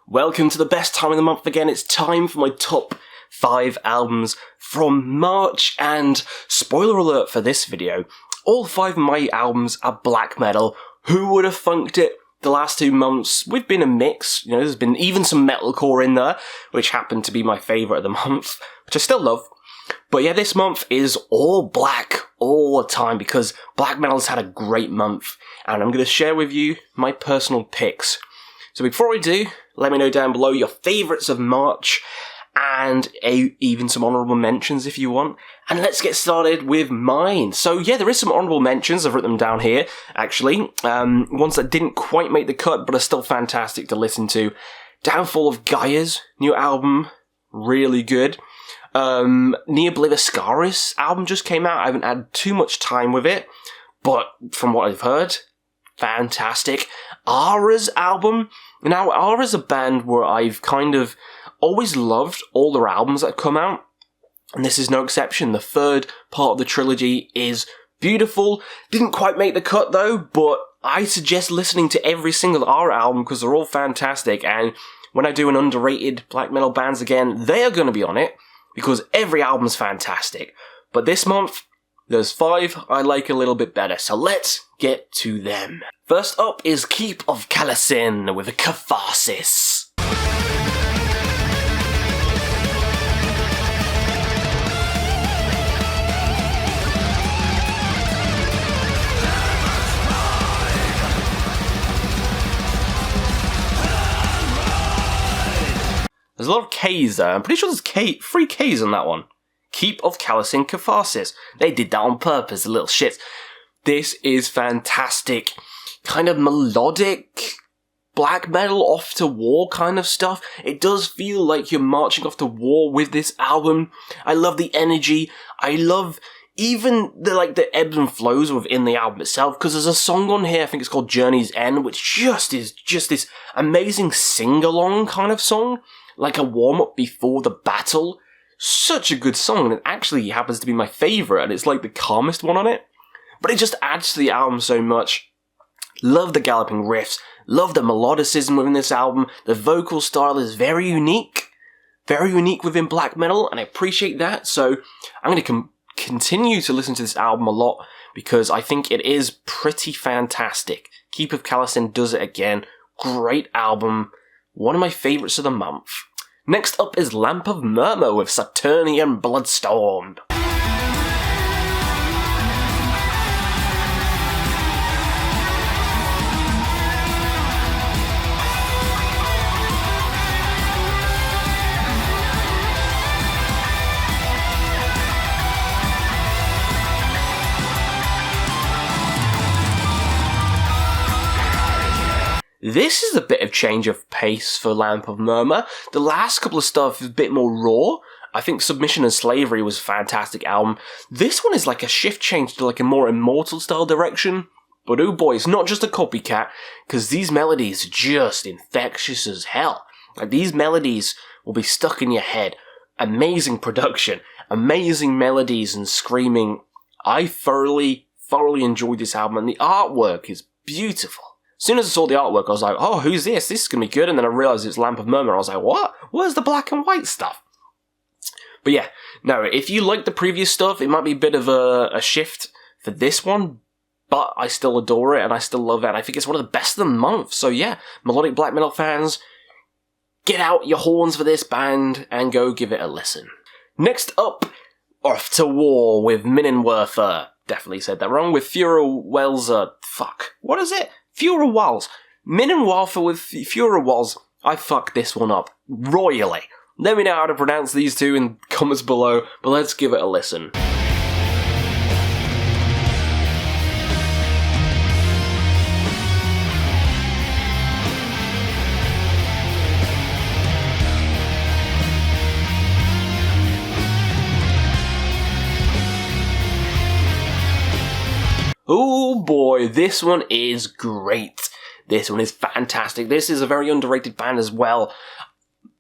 Welcome to the best time of the month again. It's time for my top 5 albums from March, and spoiler alert for this video, all 5 of my albums are black metal. Who would have funked it? The last 2 months, we've been a mix. You know, there's been even some metalcore in there, which happened to be my favourite of the month, which I still love. But yeah, this month is all black all the time because black metal's had a great month, and I'm going to share with you my personal picks. So before I do, let me know down below your favourites of March, and even some honourable mentions if you want. And let's get started with mine. So yeah, there is some honourable mentions. I've written them down here, actually. Ones that didn't quite make the cut, but are still fantastic to listen to. Downfall of Gaia's new album, really good. Neobliviscaris album just came out. I haven't had too much time with it, but from what I've heard, fantastic. Ara's album. Now, Ara's a band where I've kind of always loved all their albums that come out, and this is no exception. The third part of the trilogy is beautiful. Didn't quite make the cut though, but I suggest listening to every single Ara album because they're all fantastic, and when I do an underrated black metal bands again, they are going to be on it because every album's fantastic. But this month, there's 5 I like a little bit better, so let's get to them. First up is Keep of Kalessin with a Katharsis. There's a lot of K's there. I'm pretty sure there's 3 K's on that one. Keep of Kalessin Katharsis. They did that on purpose, the little shits. This is fantastic. Kind of melodic, black metal, off to war kind of stuff. It does feel like you're marching off to war with this album. I love the energy. I love even the ebbs and flows within the album itself, because there's a song on here, I think it's called Journey's End, which is just this amazing sing-along kind of song, like a warm-up before the battle. Such a good song, and it actually happens to be my favourite, and it's like the calmest one on it. But it just adds to the album so much. Love the galloping riffs, love the melodicism within this album. The vocal style is very unique within black metal, and I appreciate that. So I'm going to continue to listen to this album a lot because I think it is pretty fantastic. Keep of Kalessin does it again. Great album. One of my favourites of the month. Next up is Lamp of Murmurr with Saturnian bloodstom. This is a bit of change of pace for Lamp of Murmurr. The last couple of stuff is a bit more raw. I think Submission and Slavery was a fantastic album. This one is like a shift change to like a more immortal style direction. But oh boy, it's not just a copycat, because these melodies are just infectious as hell. Like, these melodies will be stuck in your head. Amazing production, amazing melodies and screaming. I thoroughly enjoyed this album, and the artwork is beautiful. As soon as I saw the artwork, I was like, oh, who's this? This is going to be good. And then I realised it's Lamp of Murmurr. I was like, what? Where's the black and white stuff? But yeah, no, if you like the previous stuff, it might be a bit of a shift for this one, but I still adore it and I still love it. And I think it's one of the best of the month. So yeah, melodic black metal fans, get out your horns for this band and go give it a listen. Next up, Off to War with Minenwerfer. Definitely said that wrong. With feuerwalze. Fuck. What is it? Feuerwalze. Minenwerfer with feuerwalze. I fucked this one up royally. Let me know how to pronounce these two in the comments below, but let's give it a listen. Oh boy, this one is great. This one is fantastic. This is a very underrated band as well.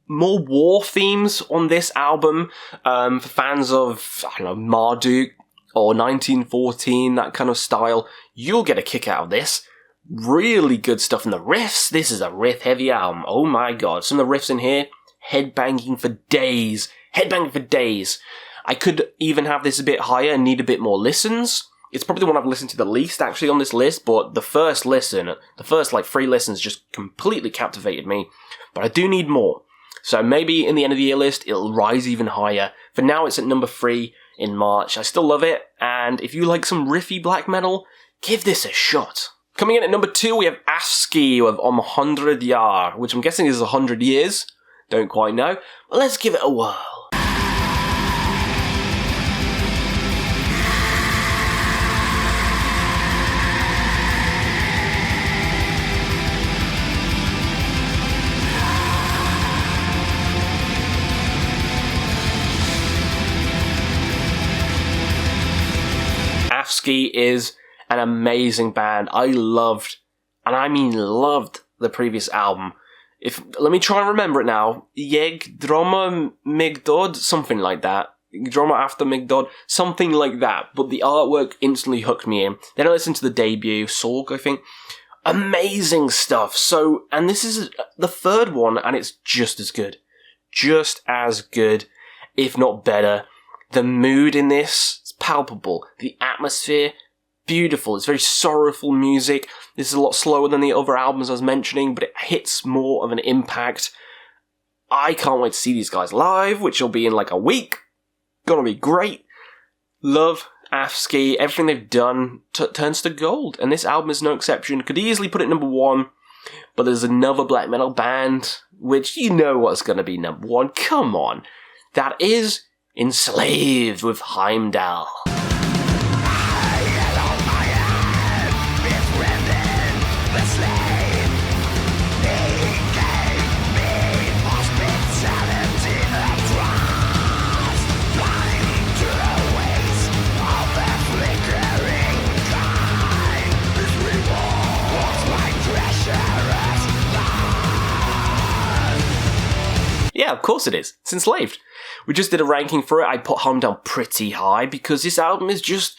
More war themes on this album, for fans of, I don't know, Marduk or 1914, that kind of style. You'll get a kick out of this. really good stuff in the riffs. This is a riff-heavy album. Oh my god. Some of the riffs in here, headbanging for days. Headbanging for days. I could even have this a bit higher and need a bit more listens. It's probably the one I've listened to the least, actually, on this list, but the first 3 listens just completely captivated me. But I do need more. So maybe in the end of the year list, it'll rise even higher. For now, it's at number 3 in March. I still love it, and if you like some riffy black metal, give this a shot. Coming in at number 2, we have Afsky with hundrade, which I'm guessing is 100 years. Don't quite know, but let's give it a whirl. Afsky is an amazing band. I loved, and I mean loved, the previous album. Let me try and remember it now. Jeg drama Migdod, something like that. Drama after Migdod, something like that. But the artwork instantly hooked me in. Then I listened to the debut, Sorg, I think. Amazing stuff. So, and this is the third one, and it's just as good. Just as good, if not better. The mood in this is palpable. The atmosphere, beautiful. It's very sorrowful music. This is a lot slower than the other albums I was mentioning, but it hits more of an impact. I can't wait to see these guys live, which will be in like a week. Gonna be great. Love Afsky. Everything they've done turns to gold, and this album is no exception. Could easily put it number 1, but there's another black metal band, which you know what's gonna be number 1. Come on. That is Enslaved with Heimdal. Yeah, of course it is. It's Enslaved. We just did a ranking for it. I put Heimdal pretty high because this album is just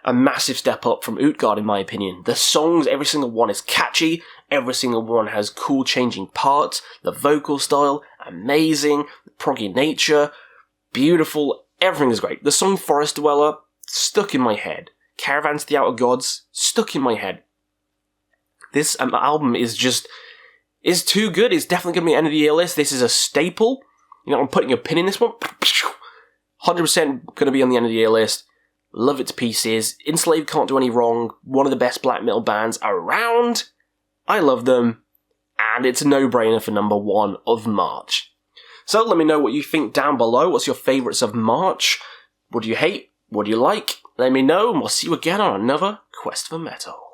a massive step up from Utgard, in my opinion. The songs, every single one is catchy. Every single one has cool changing parts. The vocal style, amazing. The proggy nature, beautiful. Everything is great. The song Forest Dweller, stuck in my head. Caravan to the Outer Gods, stuck in my head. This album is too good. It's definitely going to be an end of the year list. This is a staple. You know, I'm putting a pin in this one. 100% going to be on the end of the year list. Love it to pieces. Enslaved can't do any wrong. One of the best black metal bands around. I love them. And it's a no-brainer for number 1 of March. So let me know what you think down below. What's your favourites of March? What do you hate? What do you like? Let me know, and we'll see you again on another Quest for Metal.